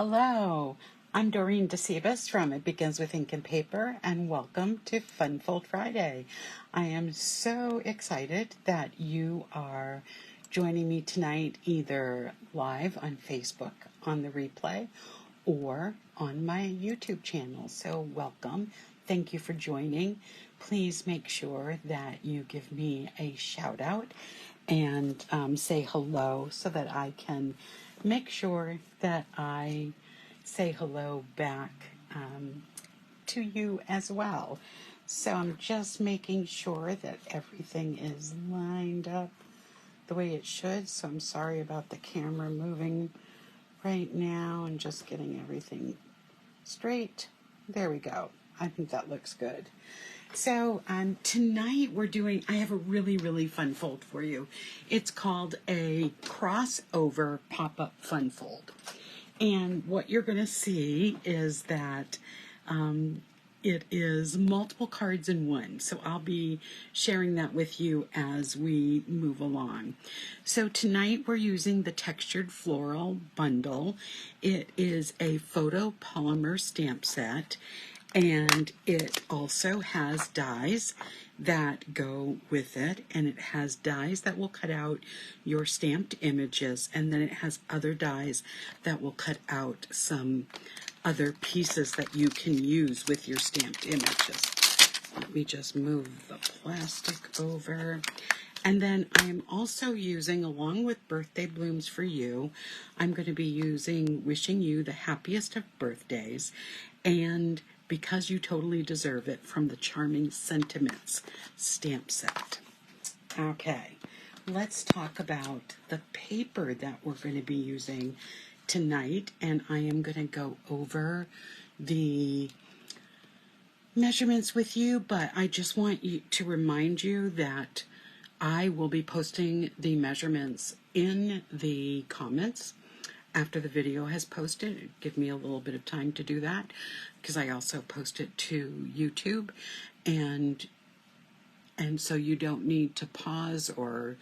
Hello, I'm Dorene Decibus from It Begins with Ink and Paper, and welcome to Fun Fold Friday. I am so excited that you are joining me tonight either live on Facebook on the replay or on my YouTube channel. So welcome. Thank you for joining. Please make sure that you give me a shout out and say hello so that I can make sure that I say hello back to you as well. So I'm just making sure that everything is lined up the way it should. So I'm sorry about the camera moving right now and just getting everything straight. There we go. I think that looks good. So tonight I have a really fun fold for you. It's called a crossover pop-up fun fold. And what you're going to see is that it is multiple cards in one. So I'll be sharing that with you as we move along. So tonight we're using the Textured Floral Bundle. It is a photopolymer stamp set. And it also has dies that go with it, and it has dies that will cut out your stamped images, and then it has other dies that will cut out some other pieces that you can use with your stamped images. Let me just move the plastic over. And then I am also using, along with Birthday Blooms for You, I'm going to be using Wishing You the Happiest of Birthdays and Because You Totally Deserve It from the Charming Sentiments stamp set. Okay, let's talk about the paper that we're going to be using tonight, and I am going to go over the measurements with you, but I just want you to remind you that I will be posting the measurements in the comments after the video has posted. Give me a little bit of time to do that because I also post it to YouTube, and so you don't need to pause or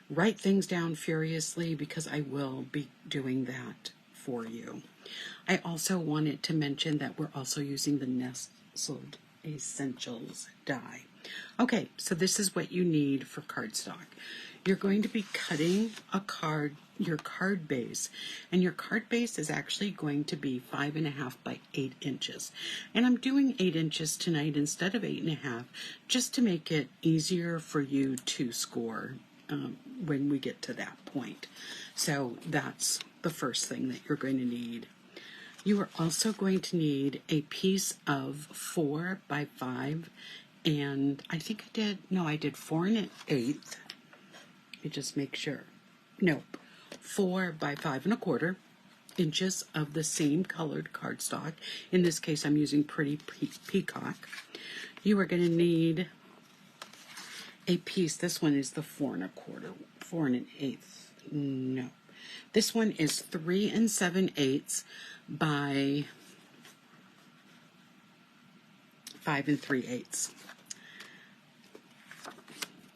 write things down furiously because I will be doing that for you. I also wanted to mention that we're also using the Nestled Essentials die. Okay, so this is what you need for cardstock. You're going to be cutting your card base, and your card base is actually going to be 5.5 by 8 inches. And I'm doing 8 inches tonight instead of 8.5, just to make it easier for you to score when we get to that point. So that's the first thing that you're going to need. You are also going to need a piece of 4 by 5, and I think I did 4 1/8. Let me just make sure. Nope. 4 by 5 1/4 inches of the same colored cardstock. In this case, I'm using Pretty Peacock. You are going to need a piece. This one is the 4 1/4, 4 1/8. No. This one is 3 7/8 by 5 3/8.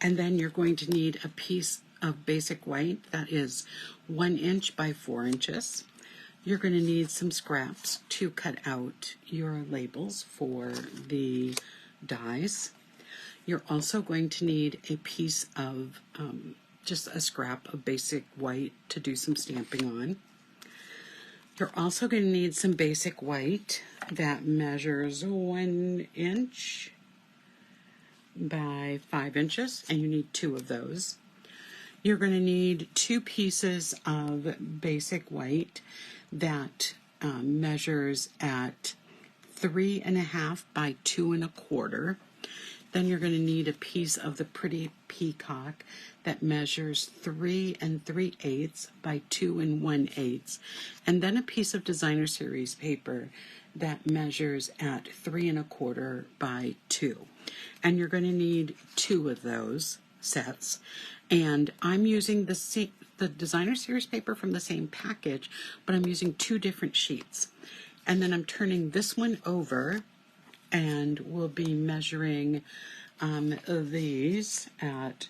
And then you're going to need a piece of basic white that is 1 inch by 4 inches. You're going to need some scraps to cut out your labels for the dies. You're also going to need a piece of just a scrap of basic white to do some stamping on. You're also going to need some basic white that measures 1 inch by 5 inches, and you need 2 of those. You're going to need 2 pieces of basic white that measures at 3.5 by 2 1/4. Then you're going to need a piece of the Pretty Peacock that measures 3 3/8 by 2 1/8, and then a piece of Designer Series paper that measures at 3 1/4 by 2. And you're going to need 2 of those sets. And I'm using the Designer Series paper from the same package, but I'm using 2 different sheets. And then I'm turning this one over, and we'll be measuring these at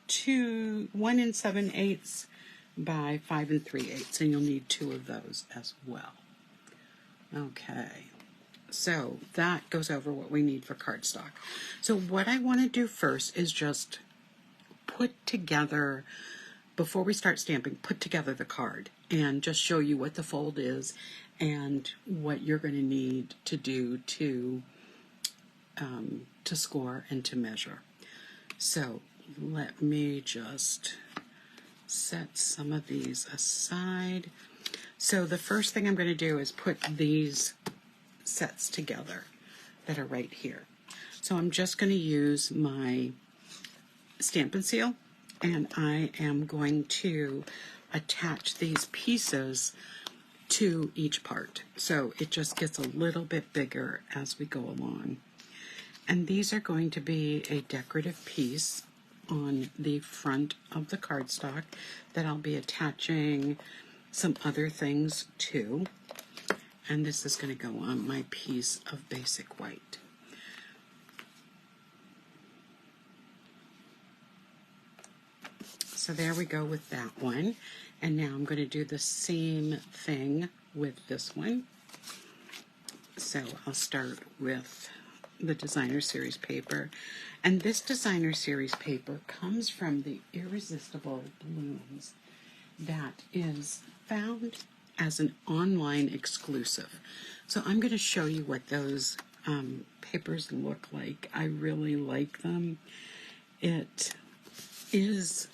1 7/8 by 5 3/8, and you'll need 2 of those as well. Okay, so that goes over what we need for cardstock. So what I want to do first is just put together, before we start stamping, put together the card and just show you what the fold is and what you're going to need to do to score and to measure. So let me just set some of these aside. So the first thing I'm going to do is put these sets together that are right here. So I'm just going to use my Stampin' Seal, and I am going to attach these pieces to each part. So it just gets a little bit bigger as we go along. And these are going to be a decorative piece on the front of the cardstock that I'll be attaching some other things to. And this is going to go on my piece of basic white. So there we go with that one. And now I'm going to do the same thing with this one. So I'll start with the Designer Series paper. And this Designer Series paper comes from the Irresistible Blooms that is found as an online exclusive. So I'm going to show you what those papers look like. I really like them. It is,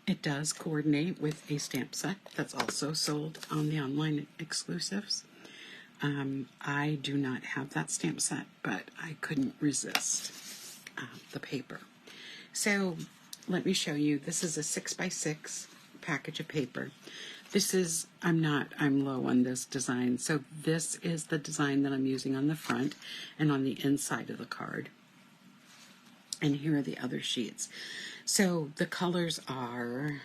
it does coordinate with a stamp set that's also sold on the online exclusives. I do not have that stamp set, but I couldn't resist the paper. So let me show you. This is a 6x6 package of paper. This is, I'm low on this design. So this is the design that I'm using on the front and on the inside of the card. And here are the other sheets. So the colors are,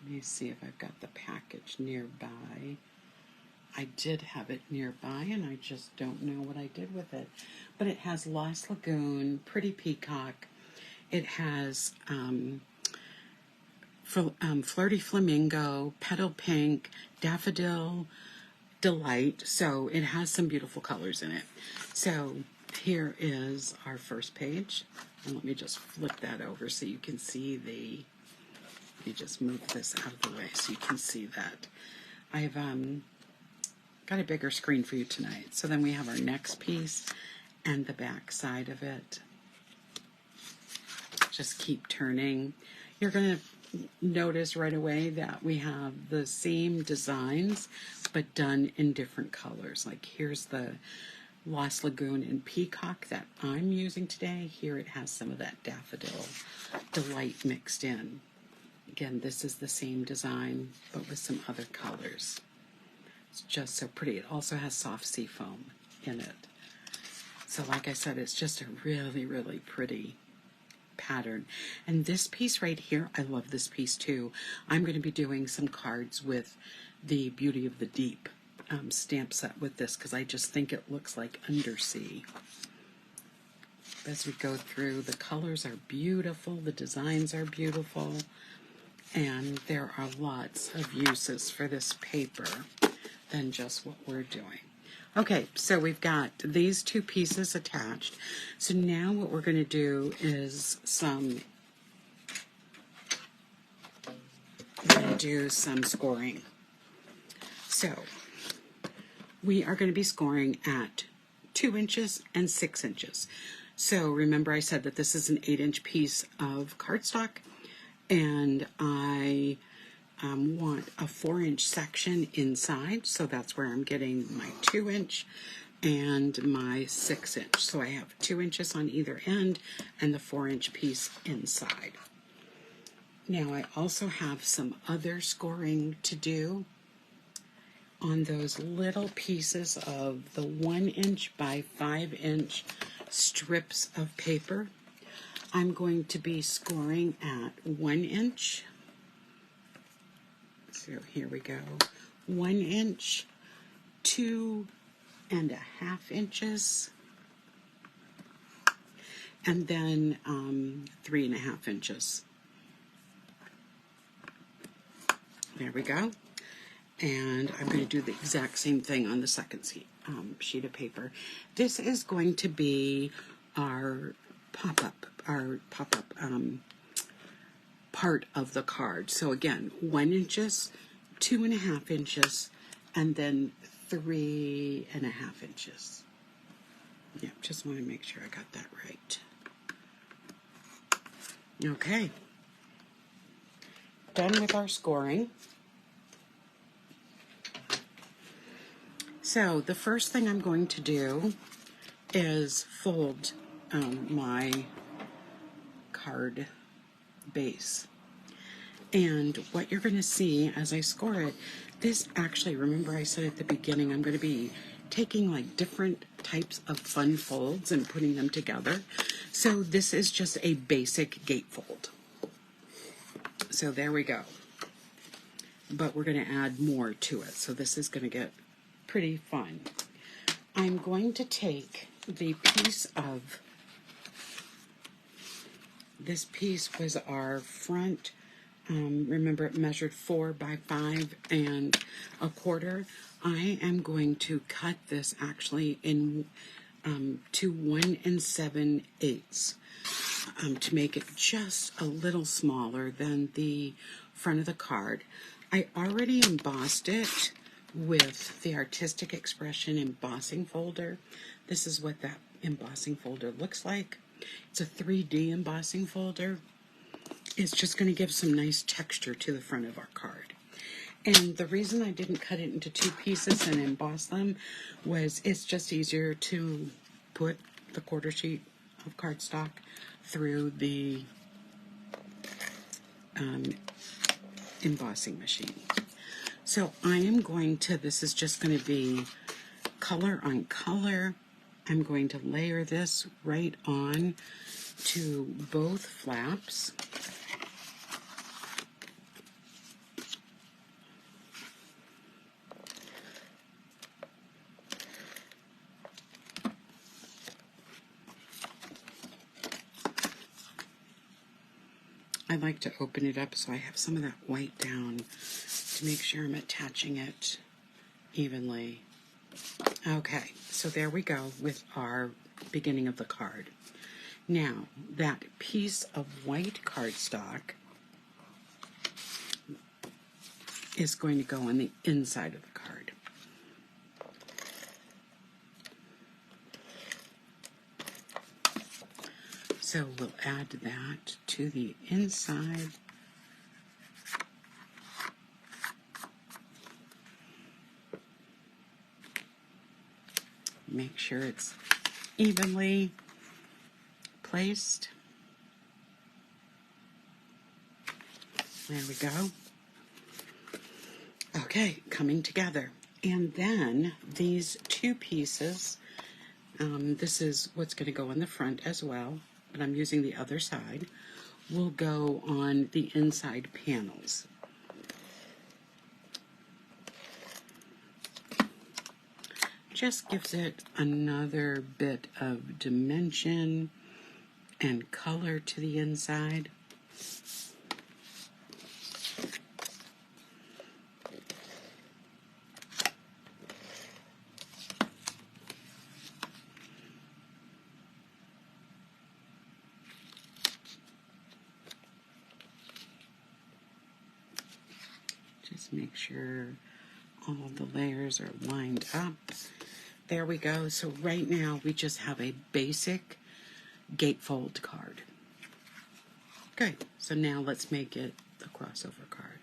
let me see if I've got the package nearby. I did have it nearby, and I just don't know what I did with it. But it has Lost Lagoon, Pretty Peacock. It has Flirty Flamingo, Petal Pink, Daffodil, Delight. So it has some beautiful colors in it. So here is our first page. And let me just flip that over so you can see the, let me just move this out of the way so you can see that. I've got a bigger screen for you tonight. So then we have our next piece and the back side of it. Just keep turning. You're going to notice right away that we have the same designs but done in different colors. Like here's the Lost Lagoon and Peacock that I'm using today. Here it has some of that Daffodil Delight mixed in. Again, this is the same design but with some other colors. It's just so pretty. It also has soft sea foam in it. So like I said, it's just a really, really pretty pattern. And this piece right here, I love this piece too. I'm going to be doing some cards with the Beauty of the Deep stamp set with this because I just think it looks like undersea. As we go through, the colors are beautiful, the designs are beautiful, and there are lots of uses for this paper than just what we're doing. Okay, so we've got these two pieces attached. So now what we're going to do is some scoring. So we are going to be scoring at 2 inches and 6 inches. So remember I said that this is an 8-inch piece of cardstock, and I want a 4-inch section inside, so that's where I'm getting my 2-inch and my 6-inch. So I have 2 inches on either end and the 4-inch piece inside. Now I also have some other scoring to do on those little pieces of the 1-inch by 5-inch strips of paper. I'm going to be scoring at 1 inch. So here we go. 1 inch, 2.5 inches, and then 3.5 inches. There we go. And I'm going to do the exact same thing on the second sheet of paper. This is going to be our pop-up part of the card. So again, 1 inches, 2.5 inches, and then 3.5 inches. Yeah, just want to make sure I got that right. Okay. Done with our scoring. So the first thing I'm going to do is fold my card base. And what you're going to see as I score it, this actually, remember I said at the beginning, I'm going to be taking like different types of fun folds and putting them together. So this is just a basic gatefold. So there we go. But we're going to add more to it. So this is going to get pretty fun. I'm going to take the piece of, this piece was our front, remember it measured 4 by 5 1/4. I am going to cut this actually in to 1 7/8 to make it just a little smaller than the front of the card. I already embossed it with the Artistic Expression embossing folder. This is what that embossing folder looks like. It's a 3D embossing folder. It's just going to give some nice texture to the front of our card. And the reason I didn't cut it into 2 pieces and emboss them was it's just easier to put the 1/4 sheet of cardstock through the embossing machine. So I am going to, this is just going to be color on color. I'm going to layer this right on to both flaps. I like to open it up so I have some of that white down to make sure I'm attaching it evenly. Okay, so there we go with our beginning of the card. Now, that piece of white cardstock is going to go on the inside of the card. So we'll add that to the inside. Make sure it's evenly placed. There we go. Okay, coming together. And then these 2 pieces, this is what's going to go in the front as well, but I'm using the other side, will go on the inside panels. Just gives it another bit of dimension and color to the inside. Just make sure all the layers are lined up. There we go. So right now we just have a basic gatefold card. Good. So now let's make it the crossover card.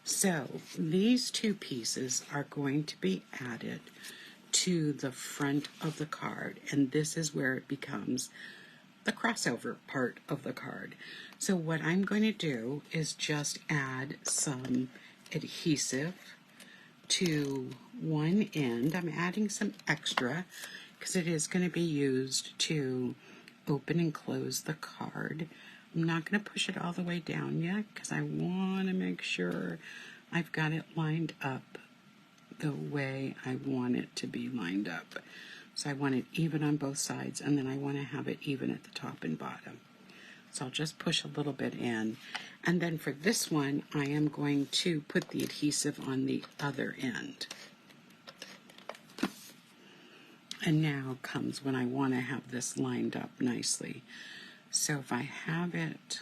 So these 2 pieces are going to be added to the front of the card, and this is where it becomes the crossover part of the card. So what I'm going to do is just add some adhesive to one end. I'm adding some extra because it is going to be used to open and close the card. I'm not going to push it all the way down yet because I want to make sure I've got it lined up the way I want it to be lined up. So I want it even on both sides, and then I want to have it even at the top and bottom. So I'll just push a little bit in. And then for this one, I am going to put the adhesive on the other end. And now comes when I want to have this lined up nicely. So if I have it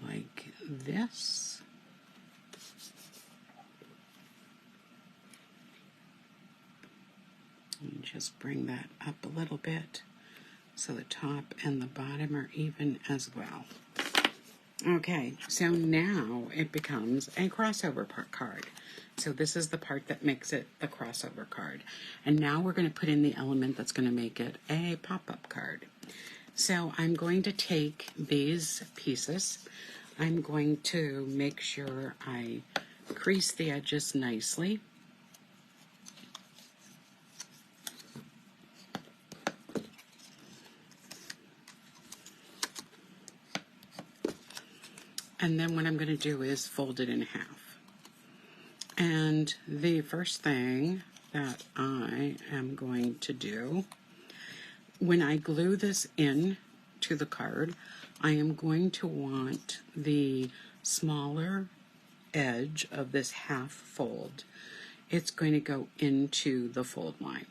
like this, and just bring that up a little bit so the top and the bottom are even as well. Okay, so now it becomes a crossover card. So this is the part that makes it the crossover card. And now we're going to put in the element that's going to make it a pop-up card. So I'm going to take these pieces. I'm going to make sure I crease the edges nicely. And then what I'm going to do is fold it in half. And the first thing that I am going to do, when I glue this in to the card, I am going to want the smaller edge of this half fold. It's going to go into the fold line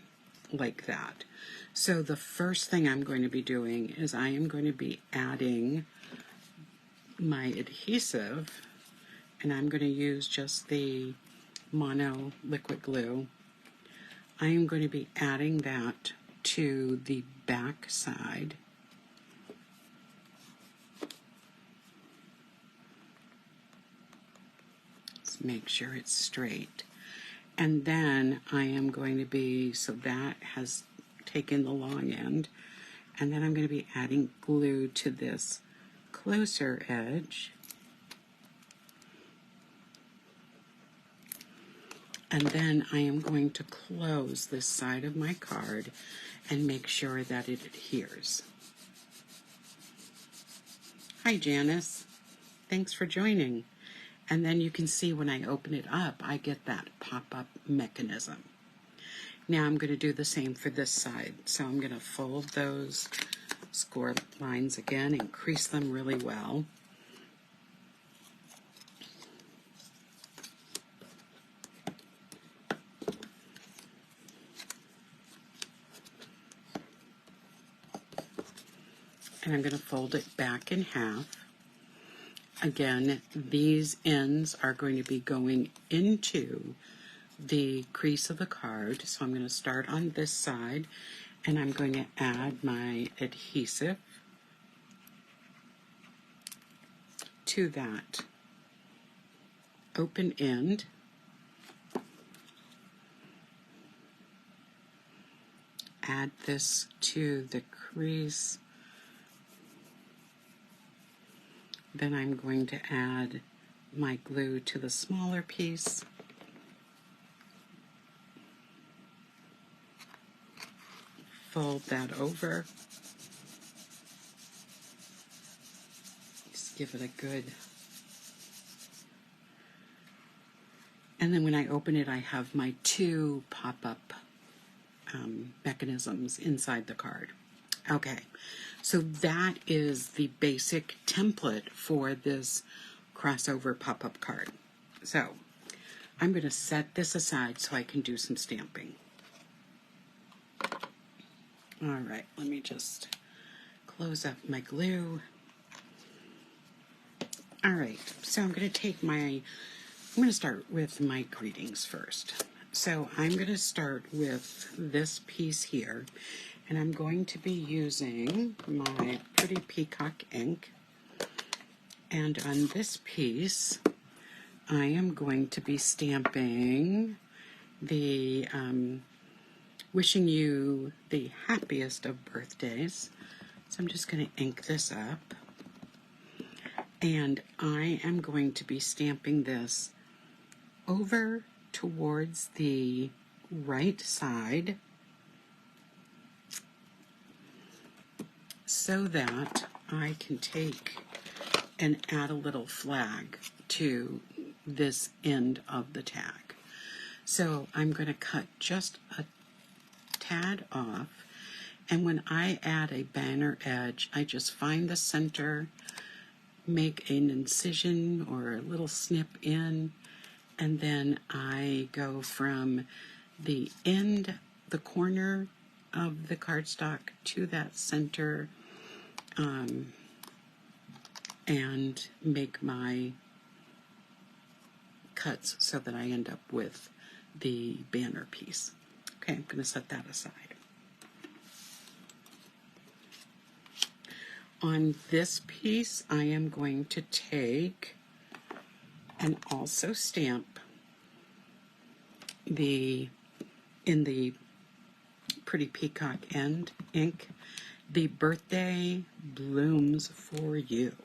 like that. So the first thing I'm going to be doing is I am going to be adding my adhesive, and I'm going to use just the mono liquid glue. I am going to be adding that to the back side. Let's make sure it's straight. And then I am going to be, so that has taken the long end, and then I'm going to be adding glue to this closer edge, and then I am going to close this side of my card and make sure that it adheres. Hi Janice, thanks for joining. And then you can see when I open it up, I get that pop-up mechanism. Now I'm going to do the same for this side. So I'm going to fold those score lines again and crease them really well. And I'm going to fold it back in half. Again, these ends are going to be going into the crease of the card. So I'm going to start on this side, and I'm going to add my adhesive to that open end. Add this to the crease. Then I'm going to add my glue to the smaller piece. Fold that over. Just give it a good. And then when I open it, I have my two pop-up mechanisms inside the card. Okay, so that is the basic template for this crossover pop-up card. So I'm going to set this aside so I can do some stamping. All right, let me just close up my glue. All right, so I'm going to start with my greetings first. So I'm going to start with this piece here, and I'm going to be using my pretty Peacock ink. And on this piece, I am going to be stamping the wishing you the happiest of birthdays. So I'm just going to ink this up. And I am going to be stamping this over towards the right side so that I can take and add a little flag to this end of the tag. So I'm going to cut just a tad off, And when I add a banner edge, I just find the center, make an incision or a little snip in, and then I go from the end, the corner of the cardstock to that center, and make my cuts so that I end up with the banner piece. Okay, I'm going to set that aside. On this piece, I am going to take and also stamp in the Pretty Peacock end ink, the Birthday Blooms for You.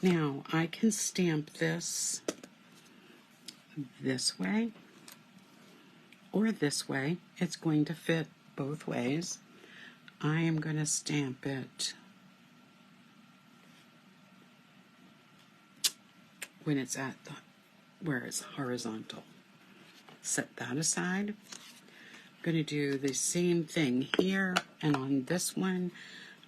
Now, I can stamp this way or this way. It's going to fit both ways. I am going to stamp it when it's at where it's horizontal. Set that aside. I'm going to do the same thing here, and on this one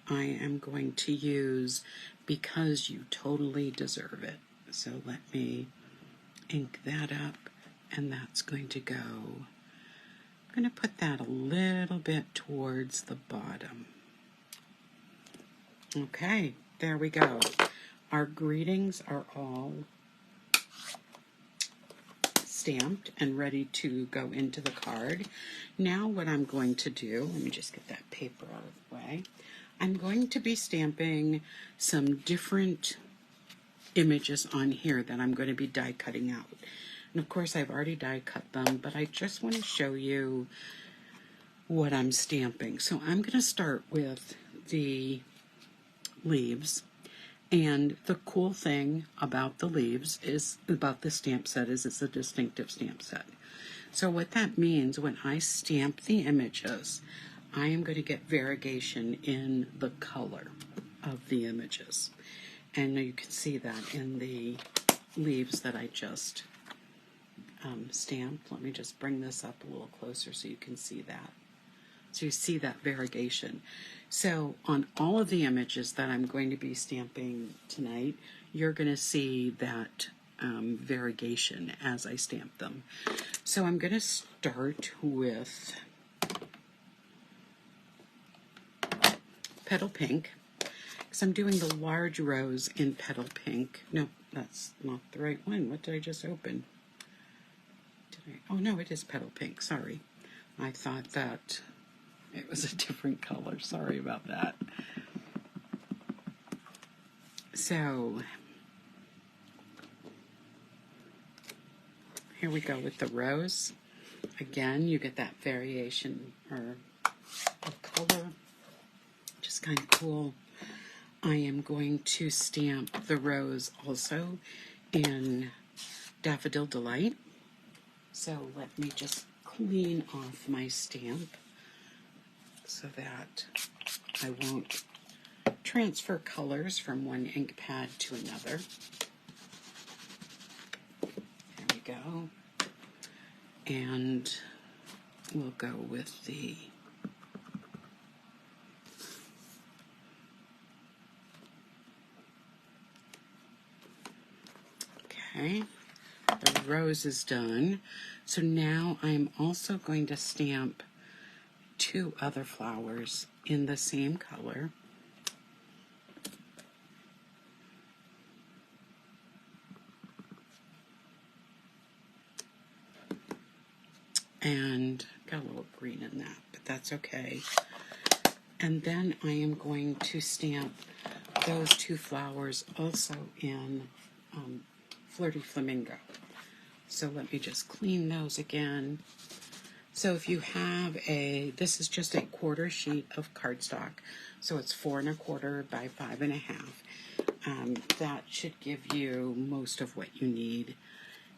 I am going to use Because You Totally Deserve It. So let me ink that up, and that's going to go, I'm going to put that a little bit towards the bottom. Okay, there we go. Our greetings are all stamped and ready to go into the card. Now what I'm going to do, let me just get that paper out of the way. I'm going to be stamping some different images on here that I'm going to be die cutting out. And of course I've already die cut them, but I just want to show you what I'm stamping. So I'm going to start with the leaves. And the cool thing about the leaves is, about the stamp set, is it's a distinctive stamp set. So what that means, when I stamp the images, I am going to get variegation in the color of the images. And you can see that in the leaves that I just stamped. Let me just bring this up a little closer so you can see that. So you see that variegation. So on all of the images that I'm going to be stamping tonight, you're going to see that variegation as I stamp them. So I'm going to start with Petal Pink, because I'm doing the large rose in Petal Pink. No, that's not the right one. What did I just open? Oh no, it is Petal Pink, sorry. I thought that it was a different color. Sorry about that. So, here we go with the rose. Again, you get that variation of color, which is kind of cool. I am going to stamp the rose also in Daffodil Delight. So let me just clean off my stamp so that I won't transfer colors from one ink pad to another. There we go. And we'll go with the okay. The rose is done. So now I'm also going to stamp two other flowers in the same color. And got a little green in that, but that's okay. And then I am going to stamp those two flowers also in Flirty Flamingo. So let me just clean those again. So if you have this is just a quarter sheet of cardstock, so it's 4 1/4 by 5 1/2. That should give you most of what you need.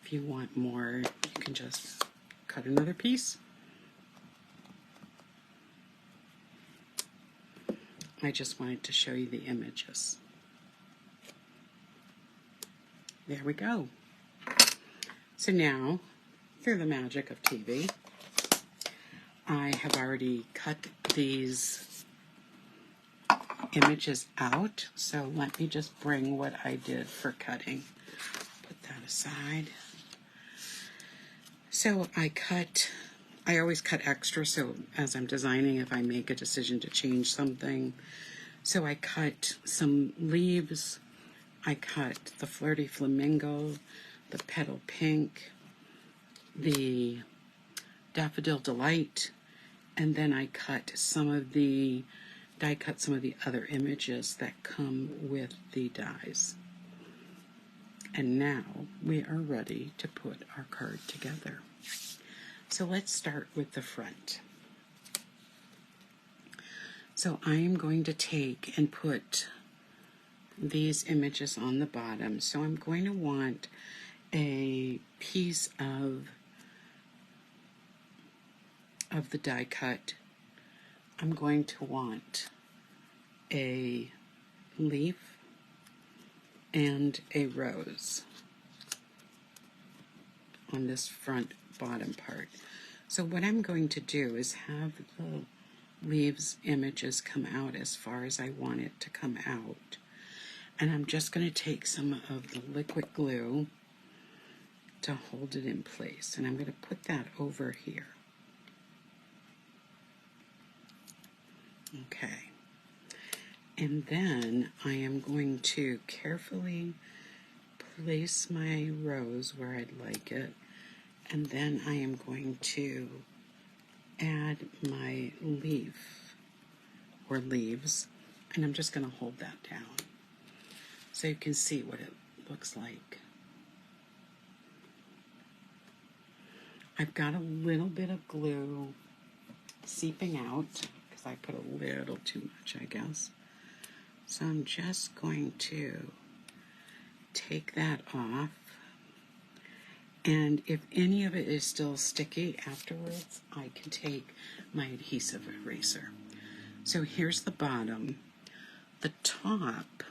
If you want more, you can just cut another piece. I just wanted to show you the images. There we go. So now, through the magic of TV, I have already cut these images out. So let me just bring what I did for cutting. Put that aside. So I always cut extra, so as I'm designing, if I make a decision to change something. So I cut some leaves, I cut the Flirty Flamingo, the Petal Pink, the Daffodil Delight, and then I cut some of the other images that come with the dies. And now we are ready to put our card together. So let's start with the front. So I am going to take and put these images on the bottom. So I'm going to want a piece of the die cut. I'm going to want a leaf and a rose on this front bottom part. So what I'm going to do is have the leaves images come out as far as I want it to come out. And I'm just going to take some of the liquid glue to hold it in place. And I'm going to put that over here. Okay. And then I am going to carefully place my rose where I'd like it. And then I am going to add my leaf or leaves. And I'm just going to hold that down so you can see what it looks like. I've got a little bit of glue seeping out because I put a little too much, I guess. So I'm just going to take that off. And if any of it is still sticky afterwards, I can take my adhesive eraser. So here's the bottom. The top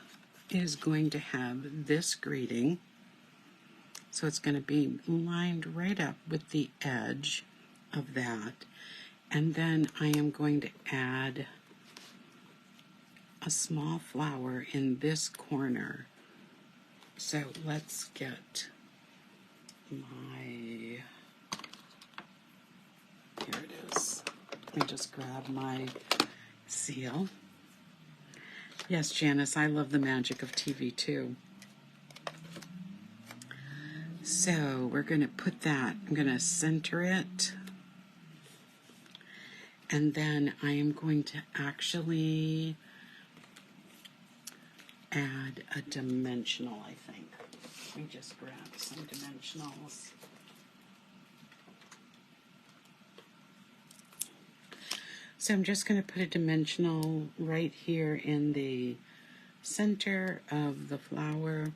is going to have this greeting. So it's going to be lined right up with the edge of that. And then I am going to add a small flower in this corner. So let's get here it is. Let me just grab my seal. Yes, Janice, I love the magic of TV too. So we're going to put that, I'm going to center it. And then I am going to actually add a dimensional, I think. Let me just grab some dimensionals. So I'm just going to put a dimensional right here in the center of the flower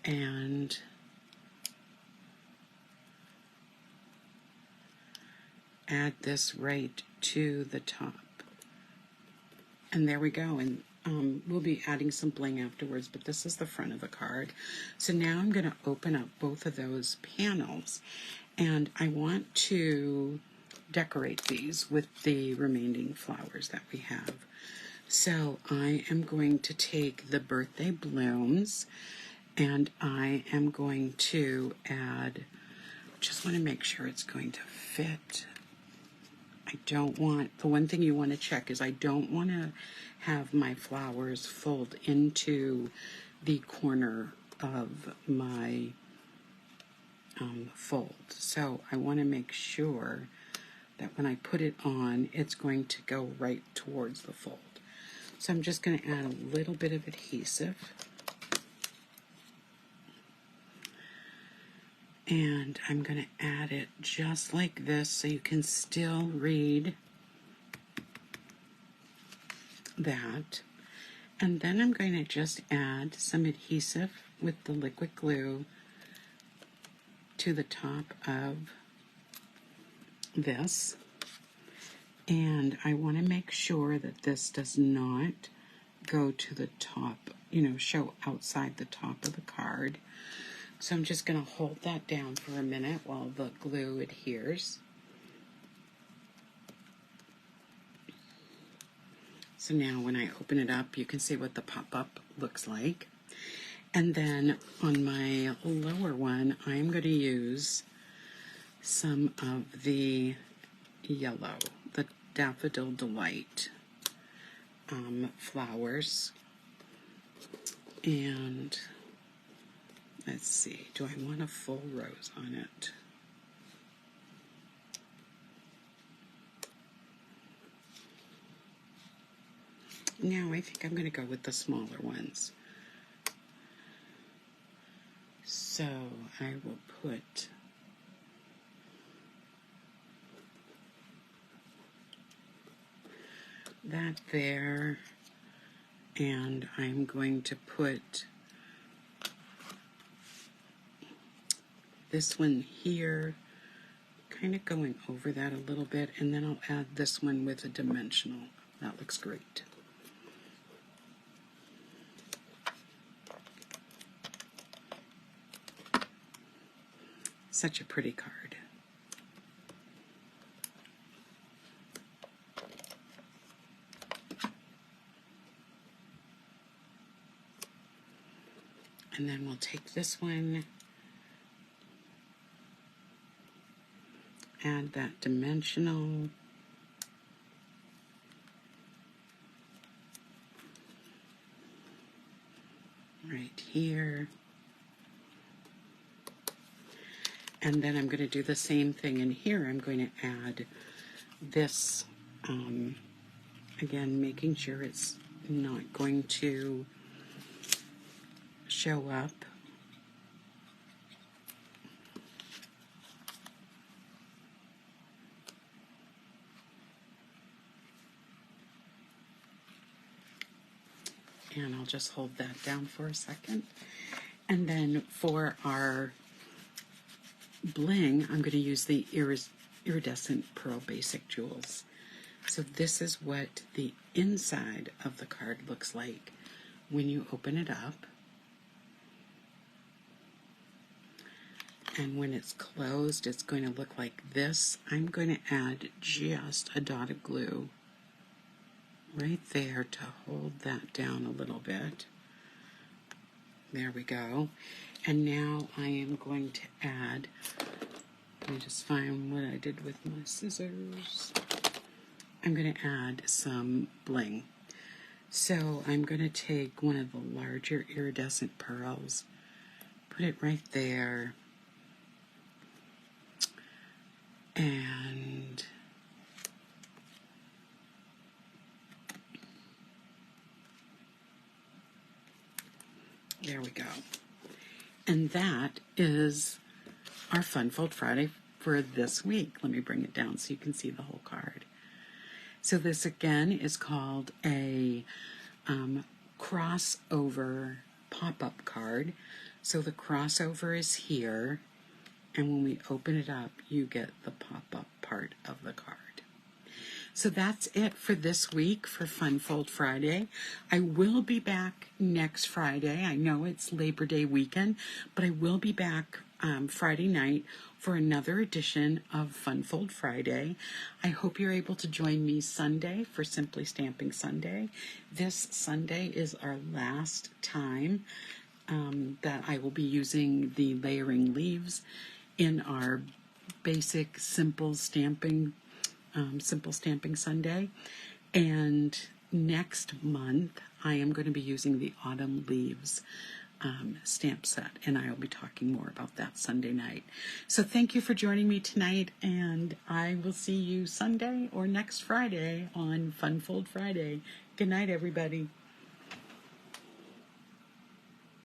and add this right to the top. And there we go. And we'll be adding some bling afterwards, but this is the front of the card. So now I'm going to open up both of those panels, and I want to decorate these with the remaining flowers that we have. So I am going to take the birthday blooms, and I am going to add, just want to make sure it's going to fit. I don't want, the one thing you want to check is I don't want to have my flowers fold into the corner of my fold. So I want to make sure that when I put it on, it's going to go right towards the fold. So I'm just going to add a little bit of adhesive. And I'm going to add it just like this so you can still read that. And then I'm going to just add some adhesive with the liquid glue to the top of this. And I want to make sure that this does not go to the top, show outside the top of the card. So I'm just going to hold that down for a minute while the glue adheres. So now when I open it up, you can see what the pop-up looks like. And then on my lower one, I'm going to use some of the yellow, the Daffodil Delight flowers. And let's see, do I want a full rose on it? No, I think I'm going to go with the smaller ones. So I will put that there, and I'm going to put this one here, kind of going over that a little bit, and then I'll add this one with a dimensional. That looks great. Such a pretty card. And then we'll take this one, add that dimensional, right here. And then I'm going to do the same thing in here. I'm going to add this, again, making sure it's not going to show up. And I'll just hold that down for a second. And then for our bling, I'm going to use the Iridescent Pearl Basic Jewels. So this is what the inside of the card looks like when you open it up. And when it's closed, it's going to look like this. I'm going to add just a dot of glue right there to hold that down a little bit. There we go. And now I am going to add, let me just find what I did with my scissors. I'm going to add some bling. So I'm going to take one of the larger iridescent pearls, put it right there, and there we go. And that is our Fun Fold Friday for this week. Let me bring it down so you can see the whole card. So this again is called a crossover pop-up card. So the crossover is here, and when we open it up, you get the pop-up part of the card. So that's it for this week for Fun Fold Friday. I will be back next Friday. I know it's Labor Day weekend, but I will be back Friday night for another edition of Fun Fold Friday. I hope you're able to join me Sunday for Simply Stamping Sunday. This Sunday is our last time that I will be using the layering leaves in our basic Simple Stamping Sunday. And next month, I am going to be using the Autumn Leaves stamp set, and I will be talking more about that Sunday night. So thank you for joining me tonight, and I will see you Sunday or next Friday on Fun Fold Friday. Good night, everybody.